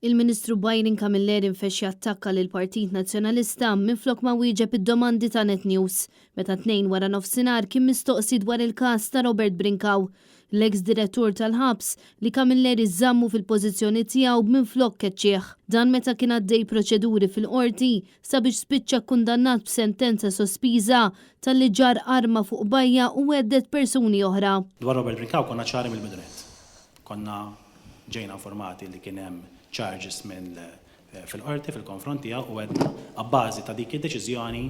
Il-Ministru Bajrin Camilleri nfexxi attakka lil Partit Nazzjonalista minflok ma wieġeb id-domandi ta' Net News meta tnejn wara nofsinhar kien mistoqsi dwar il-każ ta' Robert Brinkaw, l-eks direttur tal-ħabs li Camilleri żammu fil-pożizzjoni tiegħu minflok keċċieħ. Dan meta kien għaddej proċeduri fil-qorti sabiex spiċċa kkundannat b'sentenza sospiża tal-li ġar arma fuq bajja u weddet persuni oħra. Dwar Robert Brinkaw konna ċari mill-bidunet. Konna ġejna informati li kien hemm charges fil-qorti fil-konfronti u għedna għabbażi ta' dik id-deċiżjoni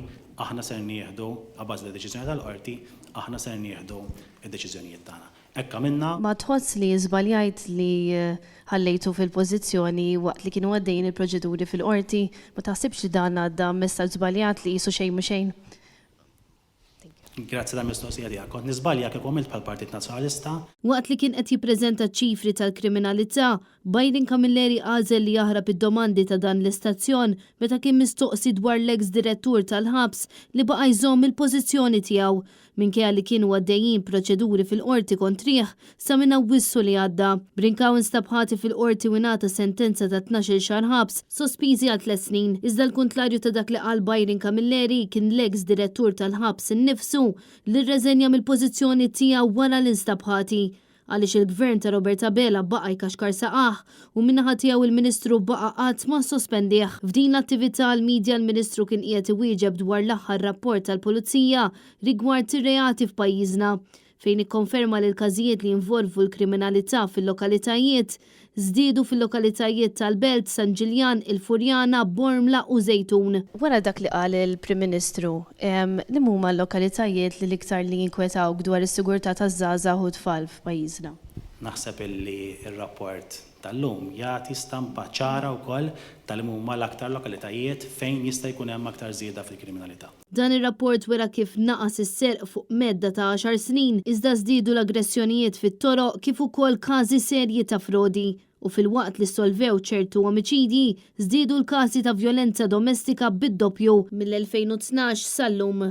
aħna ser nieħdu għabbażi ta' deċiżjoni tal-qorti aħna ser nieħdu id-deċiżjonijiet tagħna. Ekka minna. Ma tħoss li żbaljajt li ħallejtu fil-pożizzjoni waqt li kienu għaddejjin il-proċeduri fil-qorti, ma taħsibx li dan għadda messaġġ żbaljat li qisu xejn mhu xejn? Grazzi tal-mistoqsija tiegħek. Kont nisbalja kif għamilt bħal-Partit Nazzjonalista. Waqt li kien qed jippreżenta ċifri tal-kriminalità, Bajrin Camilleri għażel li jaħrab id-domandi ta' dan l-istazzjon meta kien mistoqsi dwar l-eks direttur tal-ħabs li baqa' jżomm il-pożizzjoni tiegħu minkejja li kienu għaddejjin proċeduri fil-qorti kontrih sa minn awwissu li għadda. Brinkaw instab ħati fil-qorti u ngħata sentenza ta' 12 xahar ħabs sospiżi għal 3 snin. Iżda l-kuntlarju ta' dak li qal Bajrin Camilleri kien l-eks direttur tal-ħabs innifsu li rreżenja mill-pożizzjoni tiegħu wara l-instab ħati għaliex il-gvern ta' Roberta Bela baqa' jkaxkar saqaħ u minnaħa tiegħu il-Ministru baqa' qatt ma sospendih. F'din l-attività l-medja l-Ministru kien qiegħed iwieġeb dwar l-aħħar rapport tal-Pulizija rigward ir-reati f'pajjiżna fejn ikkonferma li l-każijiet li jinvolvu l-kriminalità fil-lokalitajiet żdiedu fil-lokalitajiet tal-Belt, San Ġiljan, il-Furjana, Bormla u Zejtun. Wara dak li qal il-Prim Ministru, li huma l-lokalitajiet li l-iktar li jinkwetawk dwar is-sigurtà taż-żgħażagħ u tfal f'pajjiżna? Naħseb illi ir-rapport tal-lum jagħti stampa ċara wkoll tal-huma l-aktar lokalitajiet fejn jista' jkun hemm aktar żieda fil-kriminalità. Dan ir-rapport wera kif naqas is-serq fuq medda ta' 10 snin iżda żdiedu l-aggressjonijiet fit-toroq kif ukoll każi serji ta' frodi. U fil-waqt li solvew ċertu omiċidji żdiedu l-każi ta' vjolenza domestika bid-doppju mill-2012 sal-lum.